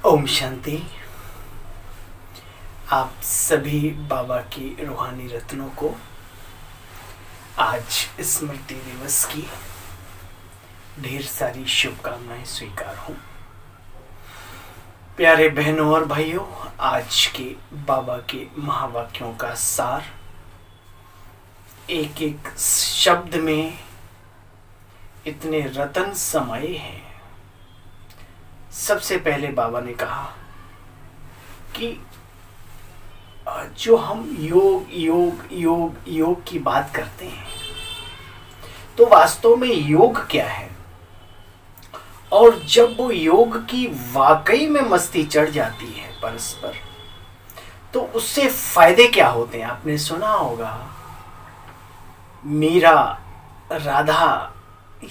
ओम शांति। आप सभी बाबा की रूहानी रत्नों को आज स्मृति दिवस की ढेर सारी शुभकामनाएं स्वीकार हों। प्यारे बहनों और भाइयों, आज के बाबा के महावाक्यों का सार एक एक शब्द में इतने रतन समाये हैं। सबसे पहले बाबा ने कहा कि जो हम योग योग योग योग की बात करते हैं, तो वास्तव में योग क्या है, और जब वो योग की वाकई में मस्ती चढ़ जाती है परस्पर, तो उससे फायदे क्या होते हैं। आपने सुना होगा मीरा, राधा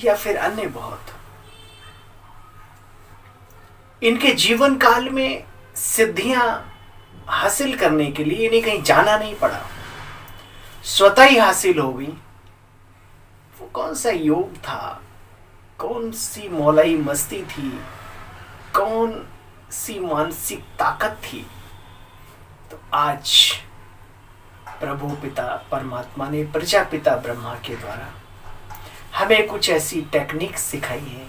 या फिर अन्य बहुत, इनके जीवन काल में सिद्धियां हासिल करने के लिए इन्हें कहीं जाना नहीं पड़ा, स्वतः ही हासिल हो गई। वो कौन सा योग था, कौन सी मौलाई मस्ती थी, कौन सी मानसिक ताकत थी। तो आज प्रभु पिता परमात्मा ने प्रजापिता ब्रह्मा के द्वारा हमें कुछ ऐसी टेक्निक सिखाई है,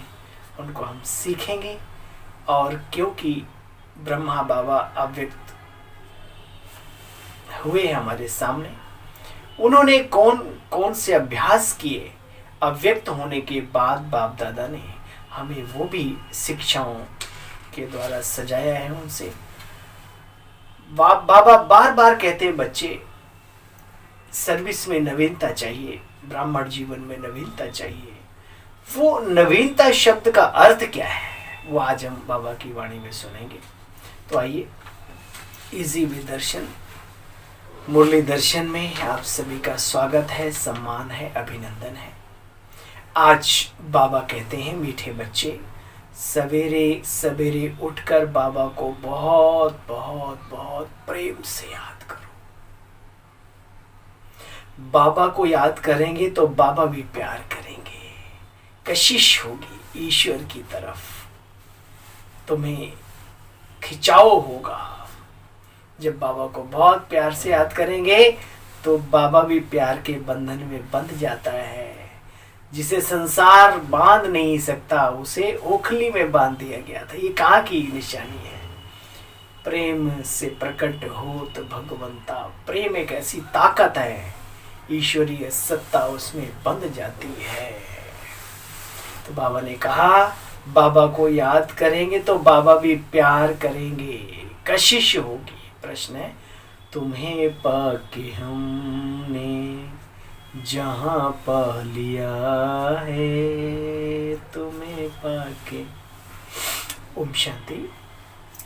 उनको हम सीखेंगे। और क्योंकि ब्रह्मा बाबा अव्यक्त हुए हमारे सामने, उन्होंने कौन कौन से अभ्यास किए, अव्यक्त होने के बाद बाप दादा ने हमें वो भी शिक्षाओं के द्वारा सजाया है। उनसे बाबा बार बार कहते हैं, बच्चे सर्विस में नवीनता चाहिए, ब्राह्मण जीवन में नवीनता चाहिए। वो नवीनता शब्द का अर्थ क्या है, वो आज हम बाबा की वाणी में सुनेंगे। तो आइए, इजी विद दर्शन मुरली दर्शन में आप सभी का स्वागत है, सम्मान है, अभिनंदन है। आज बाबा कहते हैं, मीठे बच्चे, सवेरे सवेरे उठकर बाबा को बहुत बहुत बहुत प्रेम से याद करो। बाबा को याद करेंगे तो बाबा भी प्यार करेंगे, कशिश होगी ईश्वर की तरफ, तुम्हें खिंचाव होगा। जब बाबा को बहुत प्यार से याद करेंगे तो बाबा भी प्यार के बंधन में बंध जाता है। जिसे संसार बांध नहीं सकता, उसे ओखली में बांध दिया गया था। ये कहाँ की निशानी है। प्रेम से प्रकट हो तो भगवंता, प्रेम एक ऐसी ताकत है, ईश्वरीय सत्ता उसमें बंध जाती है। तो बाबा ने कहा, बाबा को याद करेंगे तो बाबा भी प्यार करेंगे, कशिश होगी। प्रश्न है, तुम्हें पाके हमने जहां पा लिया है, तुम्हें पाके। ओम शांति।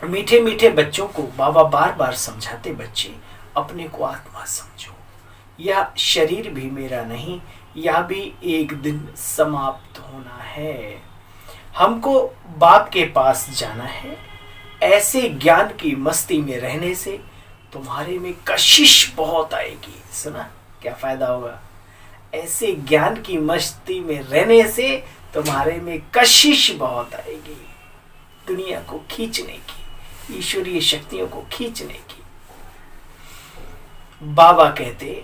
मीठे मीठे बच्चों को बाबा बार बार समझाते, बच्चे अपने को आत्मा समझो, यह शरीर भी मेरा नहीं, यह भी एक दिन समाप्त होना है। हमको बाप के पास जाना है। ऐसे ज्ञान की मस्ती में रहने से तुम्हारे में कशिश बहुत आएगी। सुना क्या फायदा होगा? ऐसे ज्ञान की मस्ती में रहने से तुम्हारे में कशिश बहुत आएगी, दुनिया को खींचने की, ईश्वरीय शक्तियों को खींचने की। बाबा कहते,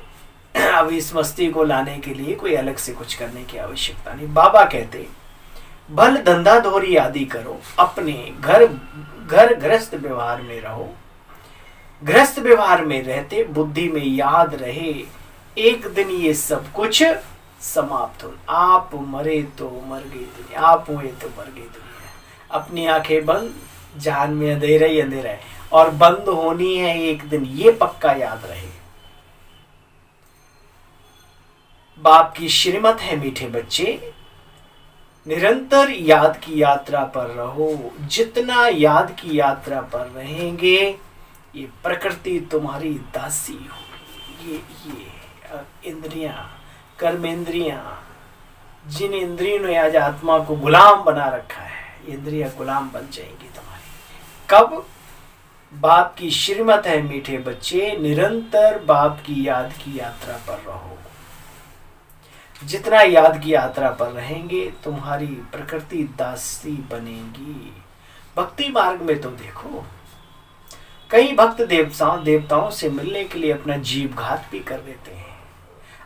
अब इस मस्ती को लाने के लिए कोई अलग से कुछ करने की आवश्यकता नहीं। बाबा कहते, भल धंधा धोरी आदि करो, अपने घर गृहस्थ व्यवहार में रहो। गृहस्थ व्यवहार में रहते बुद्धि में याद रहे, एक दिन ये सब कुछ समाप्त हो। आप मरे तो मर गई दुनिया, आप हुए तो मर गई दुनिया। अपनी आंखें बंद, जान में अंधेरा ही अंधेरा है, और बंद होनी है एक दिन, ये पक्का याद रहे। बाप की श्रीमत है मीठे बच्चे, निरंतर याद की यात्रा पर रहो। जितना याद की यात्रा पर रहेंगे, ये प्रकृति तुम्हारी दासी होगी। ये इंद्रियां, कर्मेंद्रियां, जिन इंद्रियों ने आज आत्मा को गुलाम बना रखा है, इंद्रियां गुलाम बन जाएंगी तुम्हारी। कब? बाप की श्रीमत है मीठे बच्चे, निरंतर बाप की याद की यात्रा पर रहो। जितना याद की यात्रा पर रहेंगे, तुम्हारी प्रकृति दासी बनेगी। भक्ति मार्ग में तो देखो, कई भक्त देवताओं से मिलने के लिए अपना जीव घात भी कर देते हैं।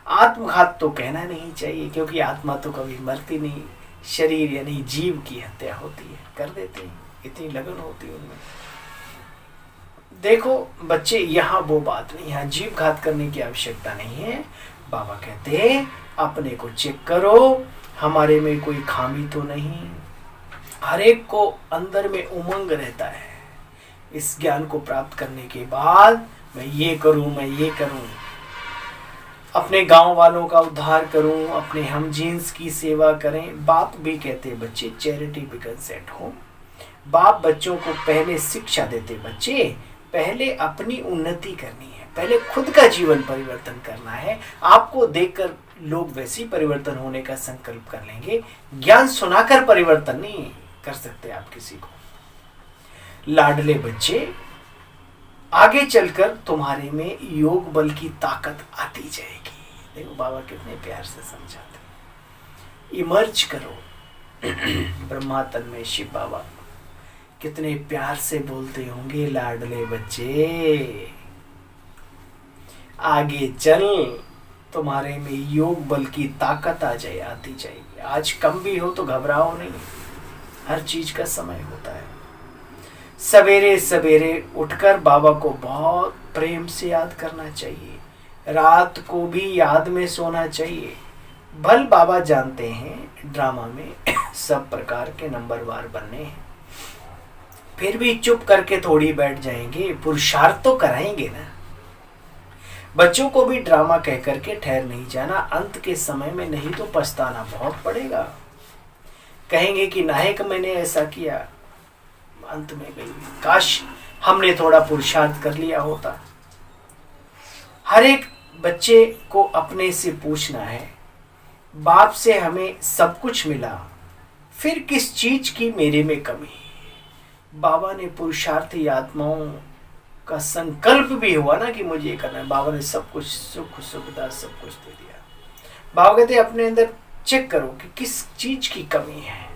आत्मघात तो कहना नहीं चाहिए, क्योंकि आत्मा तो कभी मरती नहीं, शरीर यानी जीव की हत्या होती है, कर देते हैं, इतनी लगन होती है उनमें। देखो बच्चे, यहाँ वो बात नहीं, यहाँ जीव घात करने की आवश्यकता नहीं है। बाबा कहते हैं अपने को चेक करो, हमारे में कोई खामी तो नहीं। हर एक को अंदर में उमंग रहता है, इस ज्ञान को प्राप्त करने के बाद मैं ये करूं, मैं ये करूं, अपने गांव वालों का उद्धार करूं, अपने हम जीन्स की सेवा करें। बाप भी कहते बच्चे चैरिटी बिकन्स एट होम। बाप बच्चों को पहले शिक्षा देते, बच्चे पहले अपनी उन्नति करनी है, पहले खुद का जीवन परिवर्तन करना है। आपको देखकर लोग वैसी परिवर्तन होने का संकल्प कर लेंगे। ज्ञान सुनाकर परिवर्तन नहीं कर सकते आप किसी को। लाडले बच्चे, आगे चलकर तुम्हारे में योग बल की ताकत आती जाएगी। देखो बाबा कितने प्यार से समझाते, इमर्ज करो। ब्रह्मा तन्मय शिव बाबा कितने प्यार से बोलते होंगे, लाडले बच्चे आगे चल, तुम्हारे में योग बल की ताकत आती जाएगी। आज कम भी हो तो घबराओ नहीं, हर चीज का समय होता है। सवेरे सवेरे उठकर बाबा को बहुत प्रेम से याद करना चाहिए, रात को भी याद में सोना चाहिए। भल बाबा जानते हैं ड्रामा में सब प्रकार के नंबरवार बनने हैं, फिर भी चुप करके थोड़ी बैठ जाएंगे, पुरुषार्थ तो कराएंगे ना। बच्चों को भी ड्रामा कह करके ठहर नहीं जाना, अंत के समय में नहीं तो पछताना बहुत पड़ेगा। कहेंगे कि नायक मैंने ऐसा किया, अंत में गई, काश हमने थोड़ा पुरुषार्थ कर लिया होता। हर एक बच्चे को अपने से पूछना है, बाप से हमें सब कुछ मिला, फिर किस चीज की मेरे में कमी। बाबा ने पुरुषार्थी आत्माओं का संकल्प भी हुआ ना कि मुझे ये करना है, बाबा ने सब कुछ, सुख सुविधा सब कुछ दे दिया। बाबा कहते अपने अंदर चेक करो कि किस चीज की कमी है,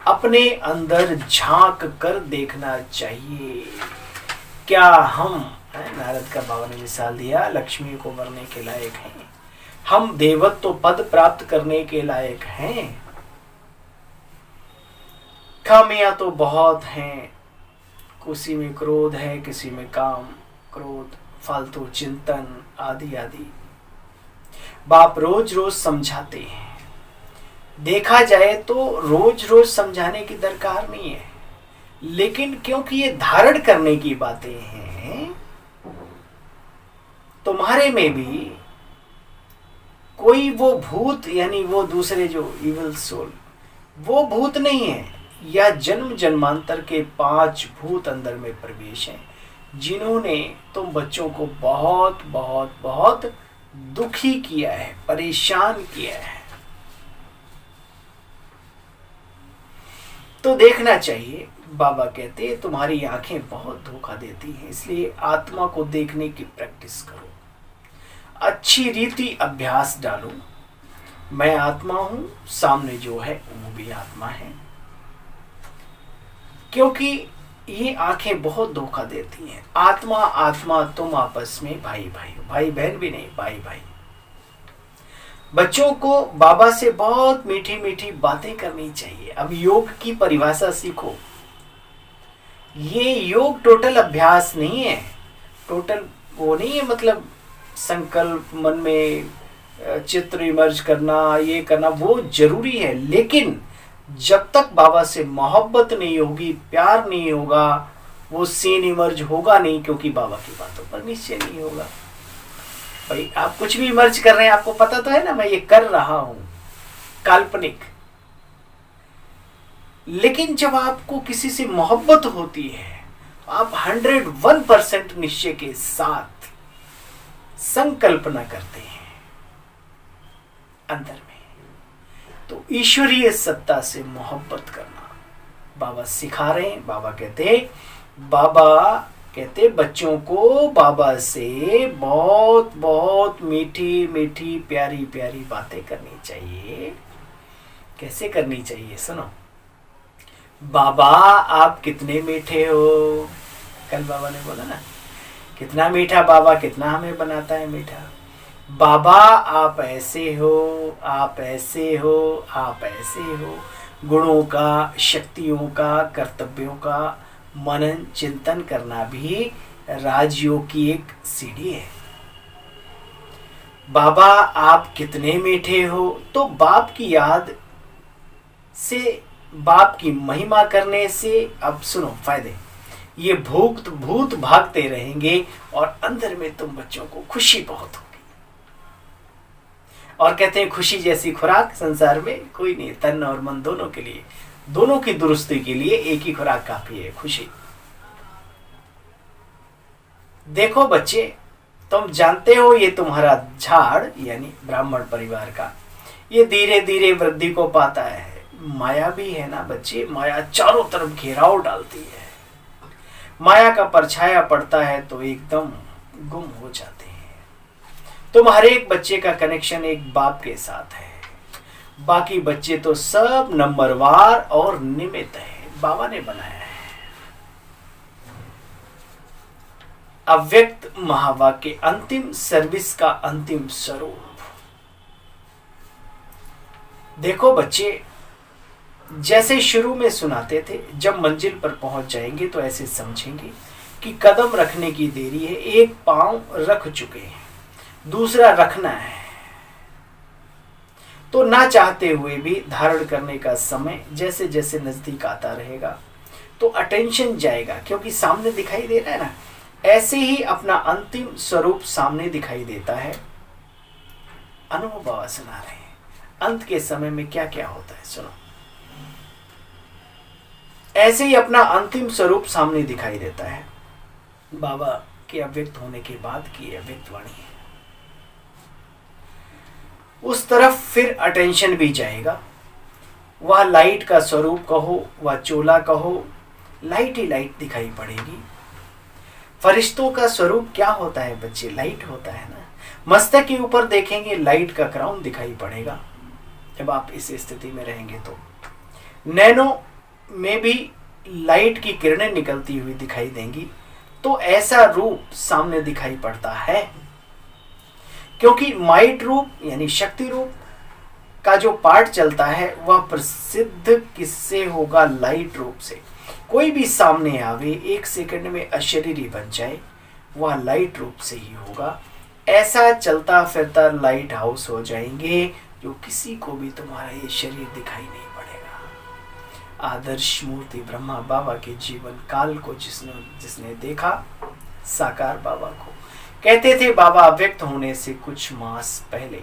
अपने अंदर झांक कर देखना चाहिए। क्या हम, नारद का बाबा ने मिसाल दिया, लक्ष्मी को मरने के लायक हैं, हम देवत्व पद प्राप्त करने के लायक हैं। खामियां तो बहुत हैं, किसी में क्रोध है, किसी में काम, क्रोध, फालतू चिंतन आदि आदि। बाप रोज रोज समझाते हैं, देखा जाए तो रोज रोज समझाने की दरकार नहीं है, लेकिन क्योंकि ये धारण करने की बातें हैं, तुम्हारे में भी कोई वो भूत यानी वो दूसरे जो इविल सोल, वो भूत नहीं है, या जन्म जन्मांतर के 5 भूत अंदर में प्रवेश हैं, जिन्होंने तुम बच्चों को बहुत बहुत बहुत दुखी किया है, परेशान किया है। तो देखना चाहिए। बाबा कहते हैं तुम्हारी आंखें बहुत धोखा देती हैं, इसलिए आत्मा को देखने की प्रैक्टिस करो, अच्छी रीति अभ्यास डालो। मैं आत्मा हूं, सामने जो है वो भी आत्मा है, क्योंकि ये आंखें बहुत धोखा देती हैं। आत्मा आत्मा, तुम आपस में भाई भाई, भाई बहन भी नहीं, भाई भाई। बच्चों को बाबा से बहुत मीठी मीठी बातें करनी चाहिए। अब योग की परिभाषा सीखो। ये योग टोटल अभ्यास नहीं है, टोटल वो नहीं है, मतलब संकल्प मन में चित्र इमर्ज करना, ये करना वो जरूरी है, लेकिन जब तक बाबा से मोहब्बत नहीं होगी, प्यार नहीं होगा, वो सीन इमर्ज होगा नहीं, क्योंकि बाबा की बातों पर निश्चय नहीं होगा। भाई आप कुछ भी इमर्ज कर रहे हैं, आपको पता तो है ना मैं ये कर रहा हूं, काल्पनिक। लेकिन जब आपको किसी से मोहब्बत होती है, आप 101% निश्चय के साथ संकल्पना करते हैं अंदर में, तो ईश्वरीय सत्ता से मोहब्बत करना बाबा सिखा रहे हैं। बाबा कहते बच्चों को बाबा से बहुत बहुत मीठी मीठी प्यारी प्यारी बातें करनी चाहिए। कैसे करनी चाहिए सुनो। बाबा आप कितने मीठे हो। कल बाबा ने बोला ना, कितना मीठा बाबा, कितना हमें बनाता है मीठा। बाबा आप ऐसे हो, आप ऐसे हो, आप ऐसे हो। गुणों का, शक्तियों का, कर्तव्यों का मनन चिंतन करना भी राजयोग की एक सीढ़ी है। बाबा आप कितने मीठे हो, तो बाप की याद से, बाप की महिमा करने से, अब सुनो फायदे, ये भूत भूत भागते रहेंगे और अंदर में तुम बच्चों को खुशी बहुत होगी। और कहते हैं खुशी जैसी खुराक संसार में कोई नहीं, तन और मन दोनों के लिए, दोनों की दुरुस्ती के लिए एक ही खुराक काफी है, खुशी। देखो बच्चे, तुम जानते हो ये तुम्हारा झाड़ यानी ब्राह्मण परिवार का, ये धीरे धीरे वृद्धि को पाता है। माया भी है ना बच्चे, माया चारों तरफ घेराव डालती है। माया का परछाया पड़ता है तो एकदम गुम हो जाते हैं। तुम हर एक बच्चे का कनेक्शन एक बाप के साथ है, बाकी बच्चे तो सब नंबरवार और निमित्त है, बाबा ने बनाया है। अव्यक्त महावाक्य अंतिम सर्विस का अंतिम स्वरूप। देखो बच्चे, जैसे शुरू में सुनाते थे, जब मंजिल पर पहुंच जाएंगे तो ऐसे समझेंगे कि कदम रखने की देरी है, एक पांव रख चुके हैं, दूसरा रखना है। तो ना चाहते हुए भी धारण करने का समय जैसे जैसे नजदीक आता रहेगा तो अटेंशन जाएगा, क्योंकि सामने दिखाई दे रहा है ना। ऐसे ही अपना अंतिम स्वरूप सामने दिखाई देता है। अनुभव बाबा सुना रहे हैं, अंत के समय में क्या क्या होता है सुनो। ऐसे ही अपना अंतिम स्वरूप सामने दिखाई देता है। बाबा के अव्यक्त होने के बाद की अव्यक्त वाणी है, उस तरफ फिर अटेंशन भी जाएगा। वह लाइट का स्वरूप कहो, वह चोला कहो, लाइट ही लाइट दिखाई पड़ेगी। फरिश्तों का स्वरूप क्या होता है बच्चे, लाइट होता है ना। मस्तक के ऊपर देखेंगे लाइट का क्राउन दिखाई पड़ेगा जब आप इस स्थिति में रहेंगे। तो नैनो में भी लाइट की किरणें निकलती हुई दिखाई देंगी। तो ऐसा रूप सामने दिखाई पड़ता है, क्योंकि माइट रूप यानी शक्ति रूप का जो पार्ट चलता है वह प्रसिद्ध किससे होगा, लाइट रूप से। कोई भी सामने आवे, एक सेकंड में अशरीरी बन जाए, वह लाइट रूप से ही होगा। ऐसा चलता फिरता लाइट हाउस हो जाएंगे जो किसी को भी तुम्हारा ये शरीर दिखाई नहीं पड़ेगा। आदर्श मूर्ति ब्रह्मा बाबा के जीवन काल को जिसने देखा, साकार बाबा को कहते थे, बाबा व्यक्त होने से कुछ मास पहले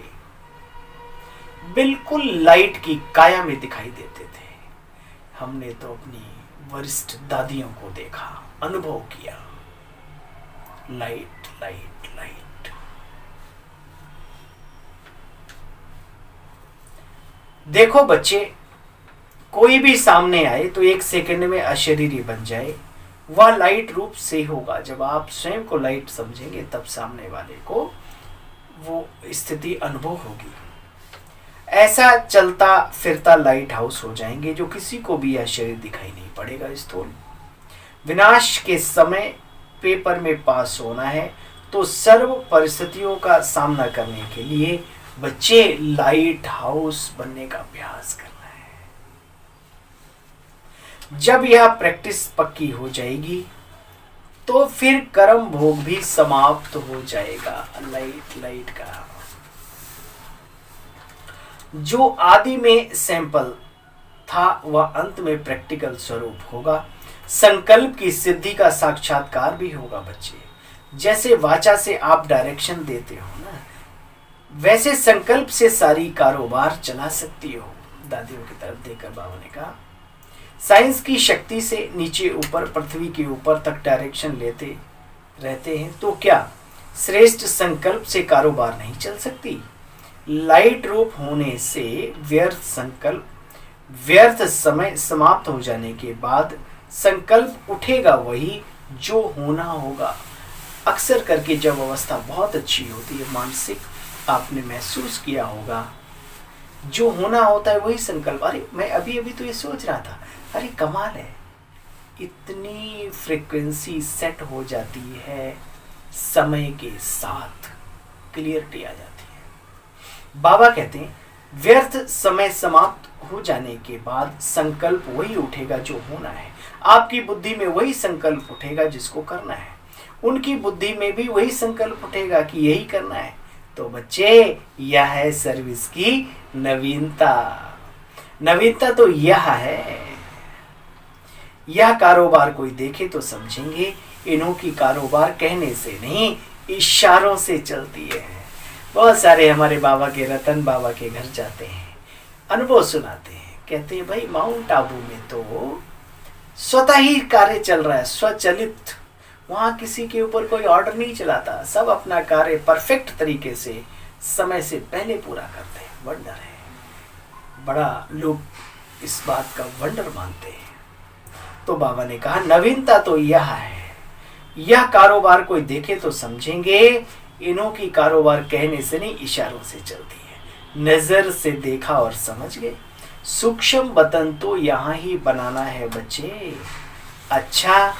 बिल्कुल लाइट की काया में दिखाई देते थे। हमने तो अपनी वरिष्ठ दादियों को देखा, अनुभव किया, लाइट लाइट लाइट। देखो बच्चे, कोई भी सामने आए तो एक सेकंड में अशरीरी बन जाए, वह लाइट रूप से होगा। जब आप स्वयं को लाइट समझेंगे तब सामने वाले को वो स्थिति अनुभव होगी। ऐसा चलता फिरता लाइट हाउस हो जाएंगे जो किसी को भी यह शरीर दिखाई नहीं पड़ेगा। स्थूल विनाश के समय पेपर में पास होना है तो सर्व परिस्थितियों का सामना करने के लिए बच्चे लाइट हाउस बनने का अभ्यास करना है। जब यह प्रैक्टिस पक्की हो जाएगी तो फिर कर्म भोग भी समाप्त हो जाएगा। लाइट लाइट का जो आदि में सैंपल था वह अंत में प्रैक्टिकल स्वरूप होगा। संकल्प की सिद्धि का साक्षात्कार भी होगा बच्चे। जैसे वाचा से आप डायरेक्शन देते हो ना, वैसे संकल्प से सारी कारोबार चला सकती हो। दादियों की तरफ देखकर बाबा ने कहा, साइंस की शक्ति से नीचे ऊपर पृथ्वी के ऊपर तक डायरेक्शन लेते रहते हैं, तो क्या श्रेष्ठ संकल्प से कारोबार नहीं चल सकती? लाइट रूप होने से व्यर्थ संकल्प, व्यर्थ समय समाप्त हो जाने के बाद संकल्प उठेगा वही जो होना होगा। अक्सर करके जब अवस्था बहुत अच्छी होती है मानसिक, आपने महसूस किया होगा, जो होना होता है वही संकल्प। अरे मैं अभी अभी तो ये सोच रहा था, अरे कमाल है, इतनी फ्रीक्वेंसी सेट हो जाती है, समय के साथ क्लियरिटी आ जाती है। बाबा कहते हैं व्यर्थ समय समाप्त हो जाने के बाद संकल्प वही उठेगा जो होना है। आपकी बुद्धि में वही संकल्प उठेगा जिसको करना है, उनकी बुद्धि में भी वही संकल्प उठेगा कि यही करना है। तो बच्चे, यह है सर्विस की नवीनता। नवीनता तो यह है, यह कारोबार कोई देखे तो समझेंगे इन्हों की कारोबार कहने से नहीं इशारों से चलती है। बहुत सारे हमारे बाबा के, रतन बाबा के घर जाते हैं, अनुभव सुनाते हैं, कहते हैं भाई माउंट आबू में तो स्वतः ही कार्य चल रहा है, स्वचलित। वहां किसी के ऊपर कोई ऑर्डर नहीं चलाता, सब अपना कार्य परफेक्ट तरीके से समय से पहले पूरा करते हैं। वंडर है, बड़ा लोग इस बात का वंडर मानते हैं। तो बाबा ने कहा नवीनता तो यह है, यह कारोबार कोई देखे तो समझेंगे इन्हों की कारोबार कहने से नहीं इशारों से चलती है। नजर से देखा और समझ गए, सूक्ष्म बतन तो यहाँ ही बनाना है बच्चे। अच्छा,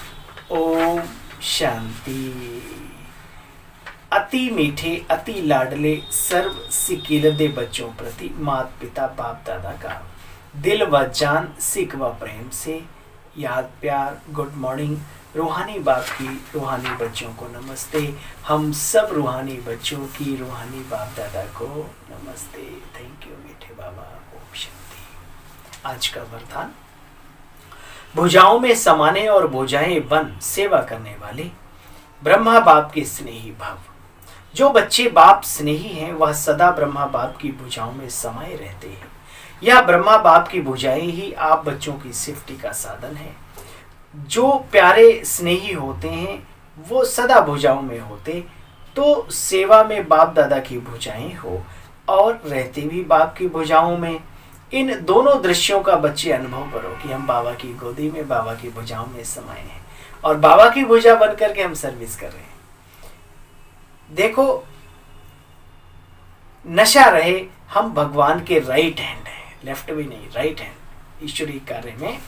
ओम शांति। अति मीठे अति लाडले सर्व सिकीलदे बच्चों प्रति माता पिता बाप दादा का दिल व जान सिक व प्रेम से याद प्यार गुड मॉर्निंग। रूहानी बाप की रूहानी बच्चों को नमस्ते। हम सब रूहानी बच्चों की रूहानी बाप दादा को नमस्ते। थैंक यू मीठे बाबा। ओम शांति। आज का वरदान, भुजाओं में समाने और भुजाएं बन सेवा करने वाले ब्रह्मा बाप के स्नेही भाव। जो बच्चे बाप स्नेही हैं वह सदा ब्रह्मा बाप की भुजाओं में समाये रहते हैं। यह ब्रह्मा बाप की भुजाएं ही आप बच्चों की सेफ्टी का साधन है। जो प्यारे स्नेही होते हैं वो सदा भुजाओं में होते, तो सेवा में बाप दादा की भुजाएं हो और रहते भी बाप की भुजाओं में। इन दोनों दृश्यों का बच्चे अनुभव करो कि हम बाबा की गोदी में, बाबा की भुजाओं में समाये हैं और बाबा की भुजा बन करके हम सर्विस कर रहे हैं। देखो, नशा रहे, हम भगवान के राइट हैंड हैं, लेफ्ट भी नहीं, राइट हैंड, ईश्वरीय कार्य में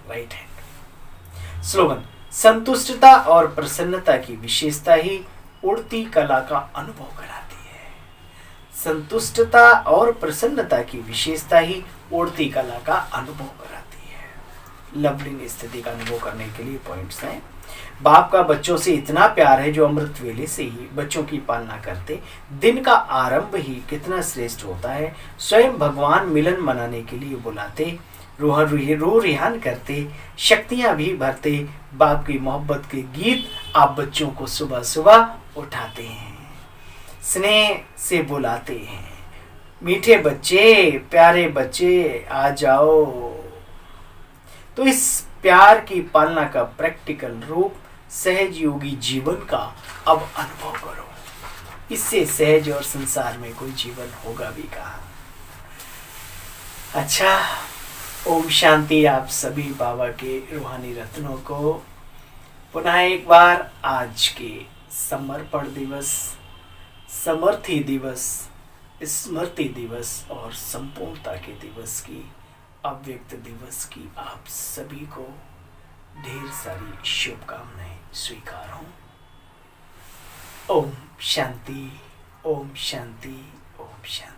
राइट हैंड। स्लोगन, संतुष्टता और प्रसन्नता की विशेषता ही उड़ती कला का अनुभव कराती है। संतुष्टता और प्रसन्नता की विशेषता ही उड़ती कला का अनुभव कराती है। लवलिंग स्थिति का अनुभव करने के लिए पॉइंट्स हैं। बाप का बच्चों से इतना प्यार है जो अमृत वेले से ही बच्चों की पालना करते। दिन का आरंभ ही कितना श्रेष्ठ होता है। स्वयं भगवान मिलन मनाने के लिए बुलाते, रूह रिहान करते, शक्तियां भी भरते। बाप की मोहब्बत के गीत आप बच्चों को सुबह सुबह उठाते हैं, स्नेह से बुलाते हैं। मीठे बच्चे, प्यारे बच्चे, आ जाओ। तो इस प्यार की पालना का प्रैक्टिकल रूप सहज योगी जीवन का अब अनुभव करो। इससे सहज और संसार में कोई जीवन होगा भी कहाँ। अच्छा, ओम शांति। आप सभी बाबा के रूहानी रत्नों को पुनः एक बार आज के समर्पण दिवस, समर्थी दिवस, स्मृति दिवस और संपूर्णता के दिवस की, अव्यक्त दिवस की आप सभी को ढेर सारी शुभकामनाएं स्वीकार हों। ओम शांति, ओम शांति, ओम शांति।